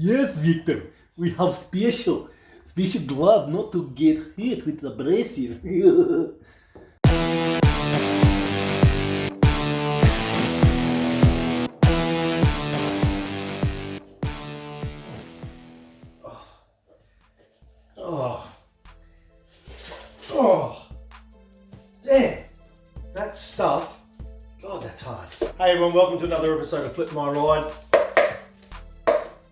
Yes, Victor, we have special glove not to get hit with the abrasive. Oh, damn, that stuff, God, that's hard. Hey everyone, welcome to another episode of Flip My Ride.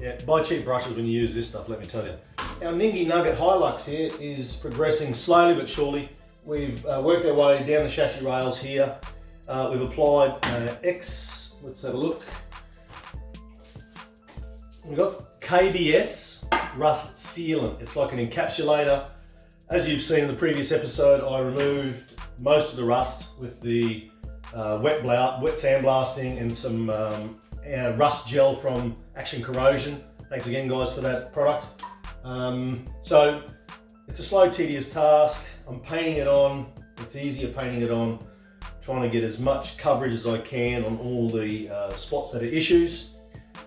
Yeah, buy cheap brushes when you use this stuff, let me tell you. Our Ningy Nugget HILUX here is progressing slowly but surely. We've worked our way down the chassis rails here. We've applied let's have a look. We've got KBS rust sealant. It's like an encapsulator. As you've seen in the previous episode, I removed most of the rust with the wet sandblasting and some rust gel from Action Corrosion. Thanks again guys for that product. So it's a slow, tedious task. I'm painting it on. It's easier painting it on. Trying to get as much coverage as I can on all the spots that are issues.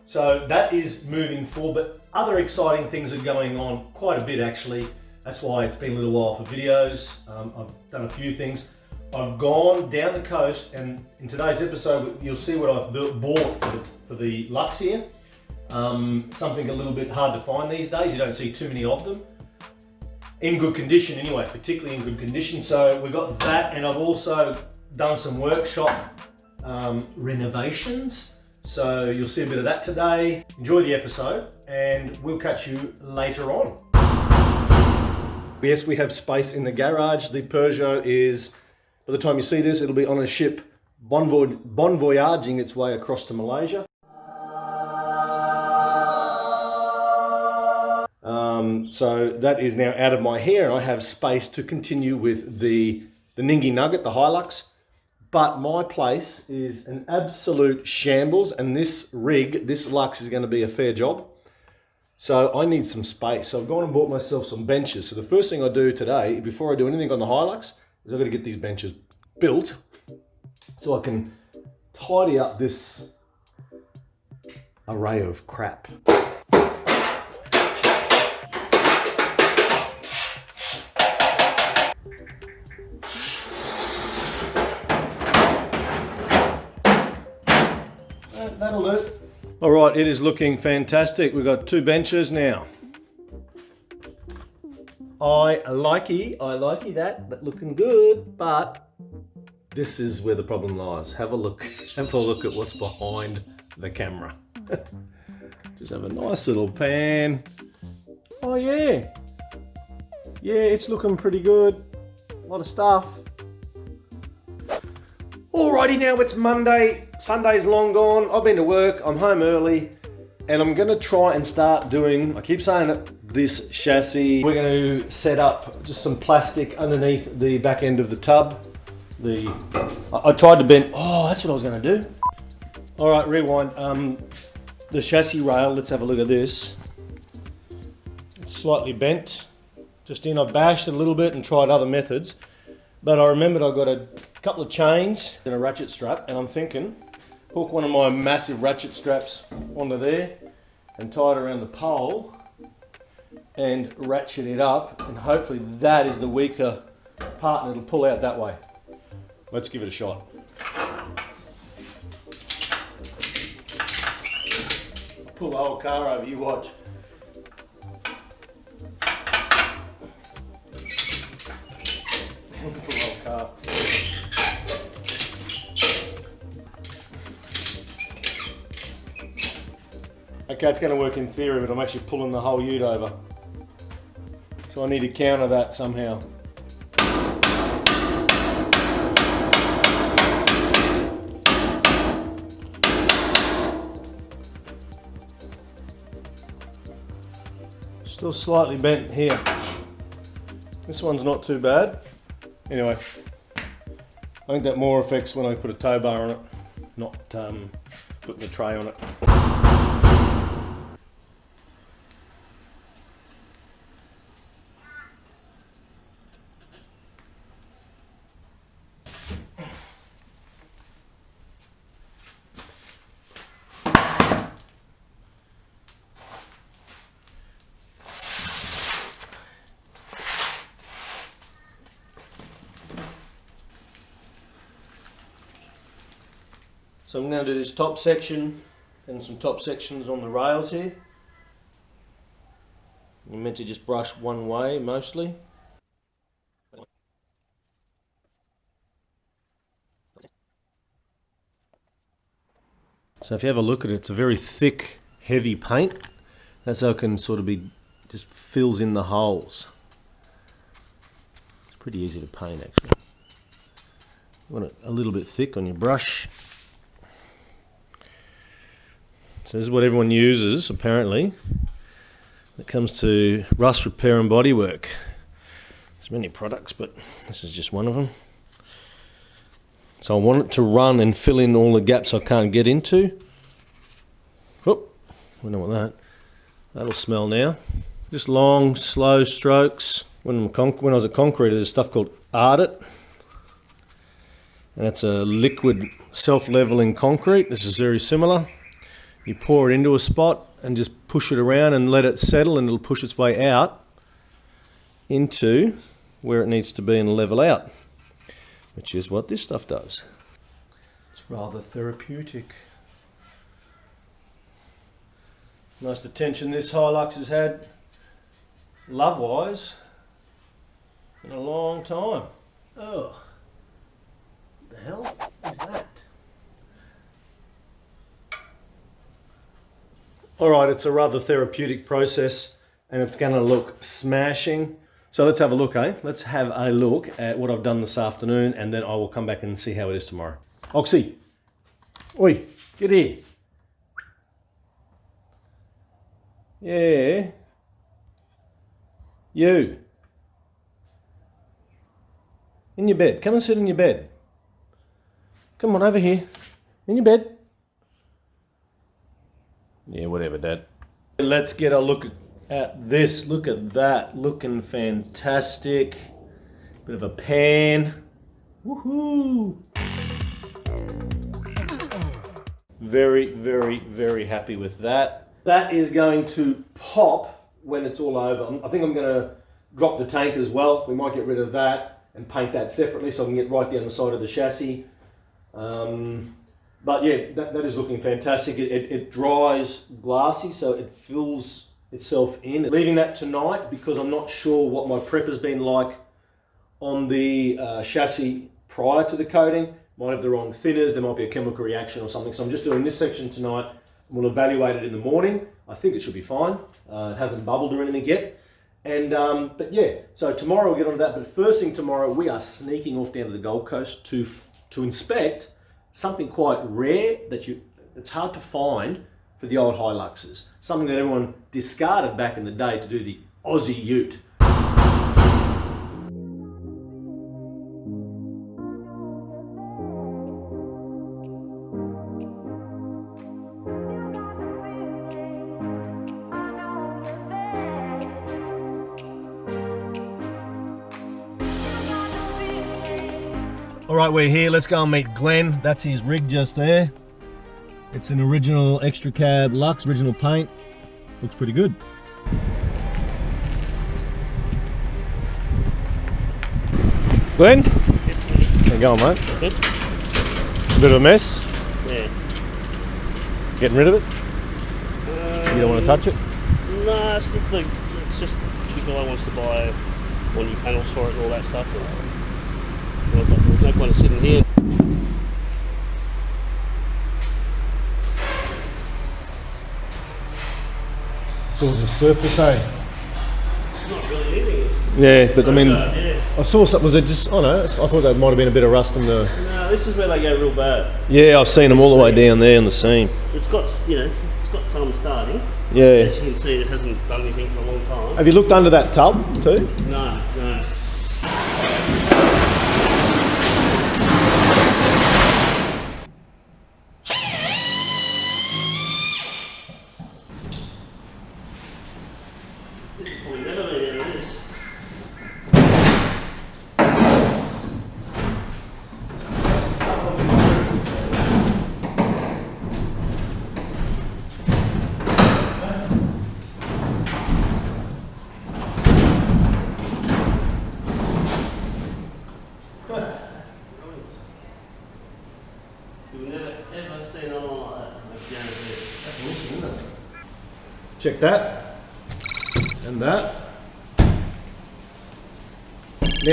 So that is moving forward, but other exciting things are going on quite a bit actually. That's why it's been a little while for videos. I've done a few things. I've gone down the coast, and in today's episode you'll see what I've bought for the Lux here. Something a little bit hard to find these days. You don't see too many of them. In good condition anyway, particularly in good condition. So we've got that, and I've also done some workshop renovations. So you'll see a bit of that today. Enjoy the episode, and we'll catch you later on. Yes, we have space in the garage. The Peugeot is, by the time you see this, it'll be on a ship bon voyaging its way across to Malaysia. So that is now out of my hair, and I have space to continue with the Ningy Nugget, the HILUX. But my place is an absolute shambles, and this rig, this Lux, is going to be a fair job. So I need some space. So I've gone and bought myself some benches. So the first thing I do today, before I do anything on the HILUX, is I've got to get these benches built so I can tidy up this array of crap. That'll do. All right, it is looking fantastic. We've got two benches now. I likey that looking good, but this is where the problem lies. Have a look at what's behind the camera. Just have a nice little pan. Oh yeah. Yeah, it's looking pretty good. A lot of stuff. Alrighty, now it's Monday. Sunday's long gone. I've been to work. I'm home early, and I'm going to try and start doing, I keep saying it, this chassis. We're going to set up just some plastic underneath the back end of the tub. I tried to bend. Oh, that's what I was going to do. All right, rewind. The chassis rail. Let's have a look at this. It's slightly bent. I've bashed it a little bit and tried other methods, but I remembered I got a couple of chains and a ratchet strap, and I'm thinking hook one of my massive ratchet straps onto there and tie it around the pole and ratchet it up, and hopefully that is the weaker part and it'll pull out that way. Let's give it a shot. I'll pull the whole car over, you watch. Pull the whole car. Okay, it's going to work in theory, but I'm actually pulling the whole ute over. So I need to counter that somehow. Still slightly bent here. This one's not too bad. Anyway, I think that more affects when I put a tow bar on it, not putting the tray on it. So I'm going to do this top section and some top sections on the rails here. You're meant to just brush one way mostly. So if you have a look at it, it's a very thick, heavy paint. That's how it can sort of be, just fills in the holes. It's pretty easy to paint actually. You want it a little bit thick on your brush. So this is what everyone uses apparently when it comes to rust repair and bodywork. There's many products, but this is just one of them. So I want it to run and fill in all the gaps I can't get into. Whoop, we don't want that. That'll smell now. Just long, slow strokes. When I was a concreter, there's stuff called Ardit. And it's a liquid self-leveling concrete. This is very similar. You pour it into a spot and just push it around and let it settle, and it'll push its way out into where it needs to be and level out, which is what this stuff does. It's rather therapeutic. Nice attention this HILUX has had, love-wise, in a long time. Oh, what the hell is that? Alright, it's a rather therapeutic process and it's going to look smashing. So let's have a look, eh? Let's have a look at what I've done this afternoon, and then I will come back and see how it is tomorrow. Oxy, oi, get here. Yeah. You. In your bed. Come and sit in your bed. Come on, over here. In your bed. Yeah, whatever, Dad. Let's get a look at this. Look at that. Looking fantastic. Bit of a pan. Woohoo! Very, very, very happy with that. That is going to pop when it's all over. I think I'm going to drop the tank as well. We might get rid of that and paint that separately so I can get right down the side of the chassis. But yeah, that is looking fantastic. It dries glassy, so it fills itself in. Leaving that tonight because I'm not sure what my prep has been like on the chassis prior to the coating. Might have the wrong thinners, there might be a chemical reaction or something. So I'm just doing this section tonight. We'll evaluate it in the morning. I think it should be fine. It hasn't bubbled or anything yet. And but yeah, so tomorrow we'll get on that. But first thing tomorrow, we are sneaking off down to the Gold Coast to inspect something quite rare it's hard to find for the old HILUXes. Something that everyone discarded back in the day to do the Aussie ute. All right, we're here. Let's go and meet Glenn. That's his rig just there. It's an original extra cab Lux, original paint. Looks pretty good. Glenn? How you going, mate? Good. It's a bit of a mess. Yeah. Getting rid of it? You don't want to touch it? No, it's just the guy wants to buy all new panels for it and all that stuff. I was like, there's no point in sitting here. It's all the surface, eh? It's not really anything. Yeah, but I mean, yeah. I saw something, was it just, I don't know, I thought that might have been a bit of rust on the... No, this is where they go real bad. Yeah, I've seen them all the way down there in the seam. It's got, it's got some starting. Yeah. As you can see, it hasn't done anything for a long time. Have you looked under that tub too? No. Check that. And that. Now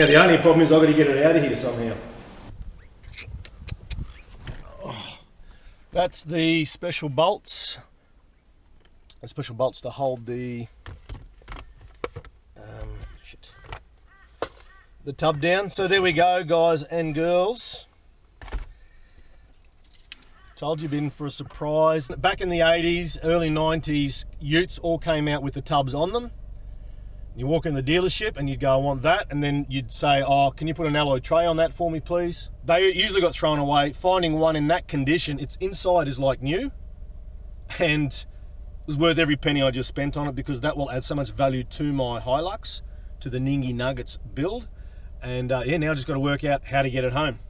the only problem is I've got to get it out of here somehow. Oh, that's the special bolts. The special bolts to hold the tub down. So there we go, guys and girls. Told you, been for a surprise. Back in the 80s, early 90s, utes all came out with the tubs on them. You walk in the dealership and you'd go, I want that, and then you'd say, oh, can you put an alloy tray on that for me, please? They usually got thrown away. Finding one in that condition, its inside is like new, and it was worth every penny I just spent on it, because that will add so much value to my HILUX, to the Ningy Nuggets build. And yeah, now I just got to work out how to get it home.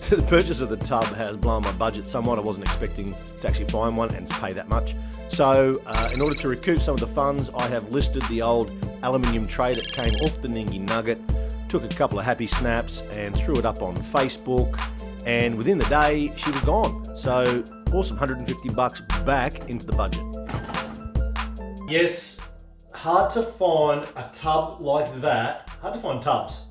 The purchase of the tub has blown my budget somewhat. I wasn't expecting to actually find one and to pay that much. So in order to recoup some of the funds, I have listed the old aluminium tray that came off the Ningy Nugget, took a couple of happy snaps and threw it up on Facebook, and within the day she was gone. So awesome, $150 back into the budget. Yes, hard to find a tub like that. Hard to find tubs.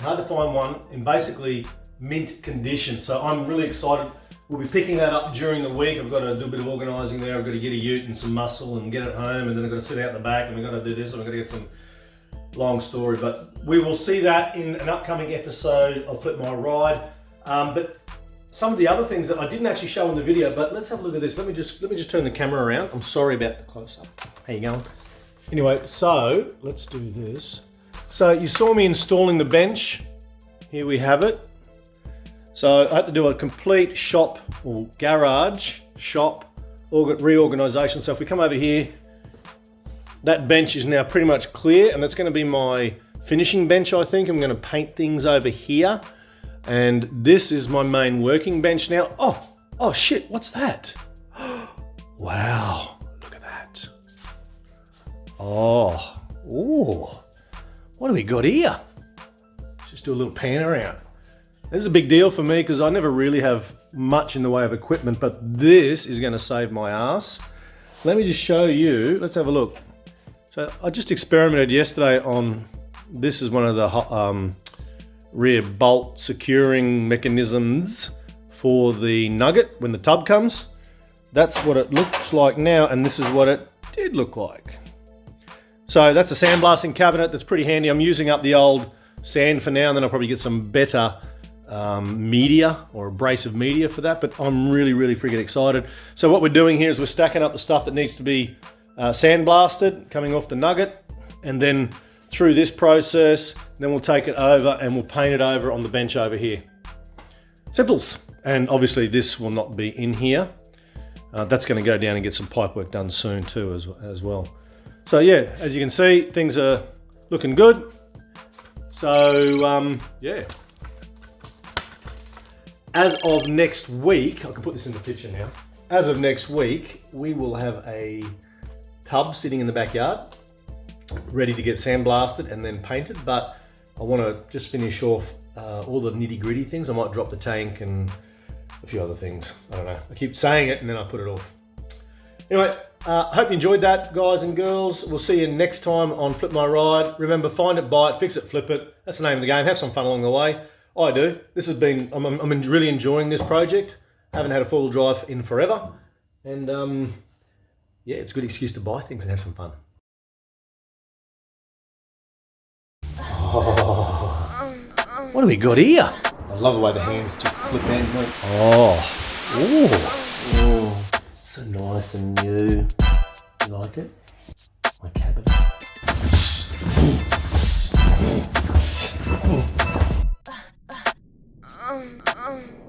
Hard to find one in basically mint condition. So I'm really excited. We'll be picking that up during the week. I've got to do a bit of organising there. I've got to get a ute and some muscle and get it home, and then I've got to sit out the back, and we've got to do this, and we've got to get some long story. But we will see that in an upcoming episode of Flip My Ride. But some of the other things that I didn't actually show in the video, but let's have a look at this. Let me just turn the camera around. I'm sorry about the close-up. How you going? Anyway, so let's do this. So you saw me installing the bench. Here we have it. So I had to do a complete shop or garage shop reorganisation. So if we come over here, that bench is now pretty much clear, and that's going to be my finishing bench, I think. I'm going to paint things over here, and this is my main working bench now. Oh shit, what's that? Wow, look at that. Oh, ooh, what do we got here? Let's just do a little pan around. This is a big deal for me because I never really have much in the way of equipment, but this is going to save my ass. Let me just show you. Let's have a look. So I just experimented yesterday on, this is one of the rear bolt securing mechanisms for the Nugget when the tub comes. That's what it looks like now, and this is what it did look like. So that's a sandblasting cabinet. That's pretty handy. I'm using up the old sand for now, and then I'll probably get some better media or abrasive media for that, but I'm really freaking excited. So what we're doing here is we're stacking up the stuff that needs to be sandblasted coming off the Nugget, and then through this process, then we'll take it over and we'll paint it over on the bench over here. Simples. And obviously this will not be in here. That's going to go down and get some pipe work done soon too as well. So yeah, as you can see, things are looking good. So yeah. As of next week, I can put this in the picture now. As of next week, we will have a tub sitting in the backyard, ready to get sandblasted and then painted. But I want to just finish off all the nitty-gritty things. I might drop the tank and a few other things. I don't know. I keep saying it and then I put it off. Anyway, hope you enjoyed that, guys and girls. We'll see you next time on Flip My Ride. Remember, find it, buy it, fix it, flip it. That's the name of the game. Have some fun along the way. I do. This has been, I'm really enjoying this project. Haven't had a four-wheel drive in forever. And yeah, it's a good excuse to buy things and have some fun. Oh, what do we got here? I love the way the hands just slip down. Oh, so nice and new. You like it? My cabinet.